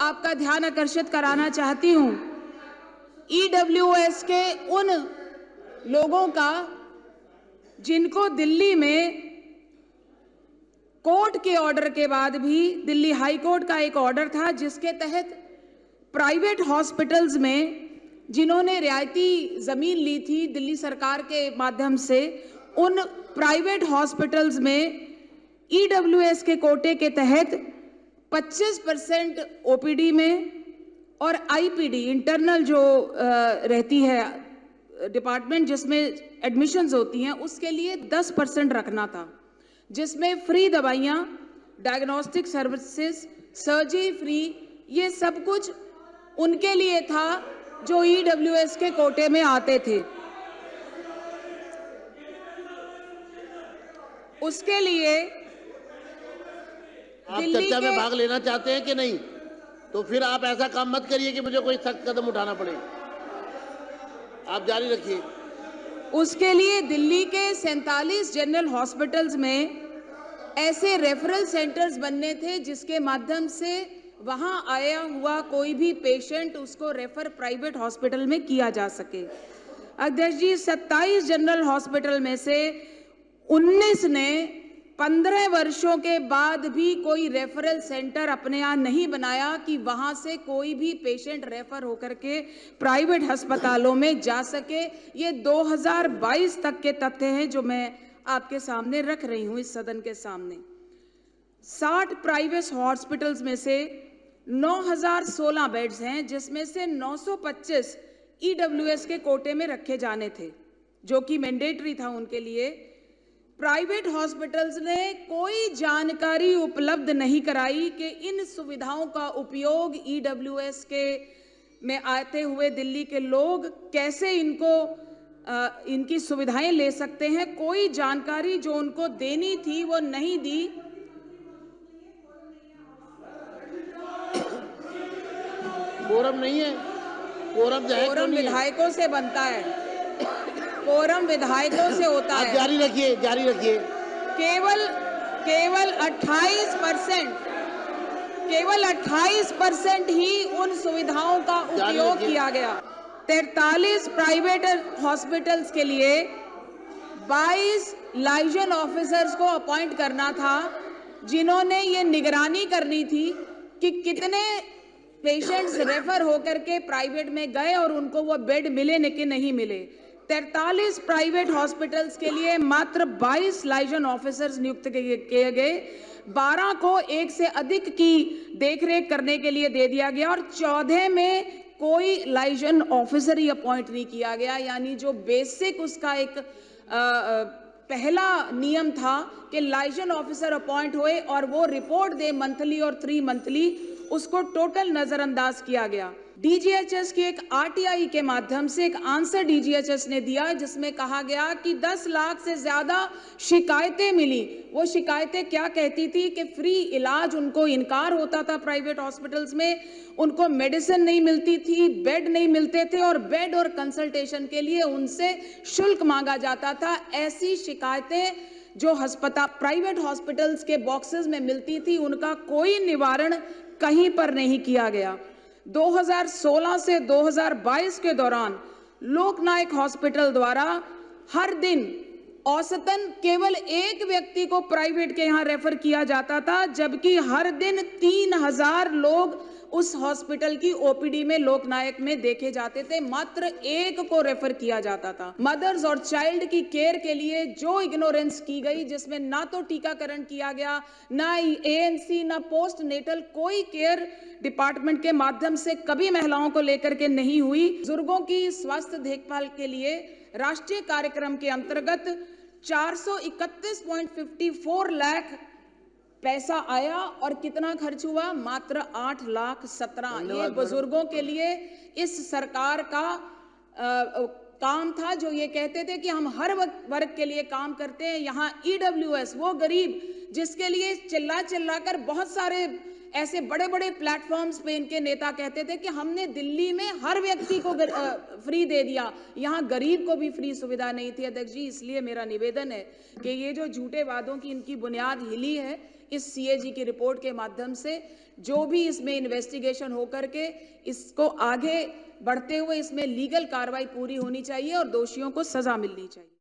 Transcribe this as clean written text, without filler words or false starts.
आपका ध्यान आकर्षित कराना चाहती हूं ईडब्ल्यूएस के उन लोगों का जिनको दिल्ली में कोर्ट के ऑर्डर के बाद भी दिल्ली हाई कोर्ट का एक ऑर्डर था जिसके तहत प्राइवेट हॉस्पिटल्स में जिन्होंने रियायती जमीन ली थी दिल्ली सरकार के माध्यम से, उन प्राइवेट हॉस्पिटल्स में ईडब्ल्यूएस के कोटे के तहत 25% ओपीडी में और आईपीडी इंटरनल जो रहती है डिपार्टमेंट जिसमें एडमिशन्स होती हैं उसके लिए 10% रखना था, जिसमें फ्री दवाइयाँ, डायग्नोस्टिक सर्विसेज, सर्जरी फ्री, ये सब कुछ उनके लिए था जो ईडब्ल्यूएस के कोटे में आते थे। उसके लिए आप चर्चा में भाग लेना चाहते हैं कि नहीं? तो फिर आप ऐसा काम मत करिए कि मुझे कोई सख्त कदम उठाना पड़े। आप जारी रखिए। उसके लिए दिल्ली के 47 जनरल हॉस्पिटल्स में ऐसे रेफरल सेंटर्स बनने थे जिसके माध्यम से वहां आया हुआ कोई भी पेशेंट उसको रेफर प्राइवेट हॉस्पिटल में किया जा सके। अध्यक्ष जी, 27 जनरल हॉस्पिटल में से 19 ने 15 वर्षों के बाद भी कोई रेफरल सेंटर अपने यहाँ नहीं बनाया कि वहां से कोई भी पेशेंट रेफर होकर के प्राइवेट अस्पतालों में जा सके। ये 2022 तक के तथ्य हैं जो मैं आपके सामने रख रही हूं इस सदन के सामने। 60 प्राइवेट हॉस्पिटल्स में से 9016 बेड्स हैं जिसमें से 925 ईडब्ल्यूएस के कोटे में रखे जाने थे जो कि मैंडेटरी था उनके लिए। प्राइवेट हॉस्पिटल्स ने कोई जानकारी उपलब्ध नहीं कराई कि इन सुविधाओं का उपयोग ईडब्ल्यूएस के में आते हुए दिल्ली के लोग कैसे इनकी सुविधाएं ले सकते हैं। कोई जानकारी जो उनको देनी थी वो नहीं दी। कोरम नहीं है, कोरम जो है कोरम विधायकों से बनता है, कोरम विधायकों से होता है। जारी रखिए, जारी रखिए। केवल 28% ही उन सुविधाओं का उपयोग किया गया। 43 प्राइवेट हॉस्पिटल्स के लिए 22 लाइजन ऑफिसर्स को अपॉइंट करना था जिन्होंने ये निगरानी करनी थी कि कितने पेशेंट्स रेफर होकर के प्राइवेट में गए और उनको वो बेड मिले न कि नहीं मिले। 43 प्राइवेट हॉस्पिटल्स के लिए मात्र 22 लाइजन ऑफिसर्स नियुक्त किए गए। 12 को एक से अधिक की देखरेख करने के लिए दे दिया गया और 14 में कोई लाइजन ऑफिसर ही अपॉइंट नहीं किया गया। यानी जो बेसिक उसका एक पहला नियम था कि लाइजन ऑफिसर अपॉइंट हुए और वो रिपोर्ट दे मंथली और 3 मंथली, उसको टोटल नजरअंदाज किया गया। डीजीएचएस की एक आरटीआई के माध्यम से एक आंसर डीजीएचएस ने दिया जिसमें कहा गया कि 10 लाख से ज्यादा शिकायतें मिली। वो शिकायतें क्या कहती थी कि फ्री इलाज उनको इनकार होता था प्राइवेट हॉस्पिटल्स में, उनको मेडिसिन नहीं मिलती थी, बेड नहीं मिलते थे और बेड और कंसल्टेशन के लिए उनसे शुल्क मांगा जाता था। ऐसी शिकायतें जो प्राइवेट हॉस्पिटल्स के बॉक्सेस में मिलती थी उनका कोई निवारण कहीं पर नहीं किया गया। 2016 से 2022 के दौरान लोकनायक हॉस्पिटल द्वारा हर दिन औसतन केवल एक व्यक्ति को प्राइवेट के यहाँ रेफर किया जाता था, जबकि हर दिन 3000 लोग उस हॉस्पिटल की ओपीडी में लोकनायक में देखे जाते थे, मात्र एक को रेफर किया जाता था। मदर्स और चाइल्ड की केयर के लिए जो इग्नोरेंस की गई, जिसमें ना तो टीकाकरण किया गया, ना एएनसी, ना पोस्ट नेटल, कोई केयर डिपार्टमेंट के माध्यम से कभी महिलाओं को लेकर के नहीं हुई। बुजुर्गों की स्वास्थ्य देखभाल के लिए राष्ट्रीय कार्यक्रम के अंतर्गत 431.54 लाख पैसा आया और कितना खर्च हुआ? मात्र 8,17,000। ये बुजुर्गों के लिए इस सरकार का काम था जो ये कहते थे कि हम हर वर्ग के लिए काम करते हैं। यहाँ ईडब्ल्यूएस, वो गरीब जिसके लिए चिल्ला कर बहुत सारे ऐसे बड़े बड़े प्लेटफॉर्म्स पे इनके नेता कहते थे कि हमने दिल्ली में हर व्यक्ति को फ्री दे दिया, यहाँ गरीब को भी फ्री सुविधा नहीं थी। अध्यक्ष जी, इसलिए मेरा निवेदन है कि ये जो झूठे वादों की इनकी बुनियाद हिली है, इस सीएजी की रिपोर्ट के माध्यम से जो भी इसमें इन्वेस्टिगेशन हो करके इसको आगे बढ़ते हुए इसमें लीगल कार्रवाई पूरी होनी चाहिए और दोषियों को सजा मिलनी चाहिए।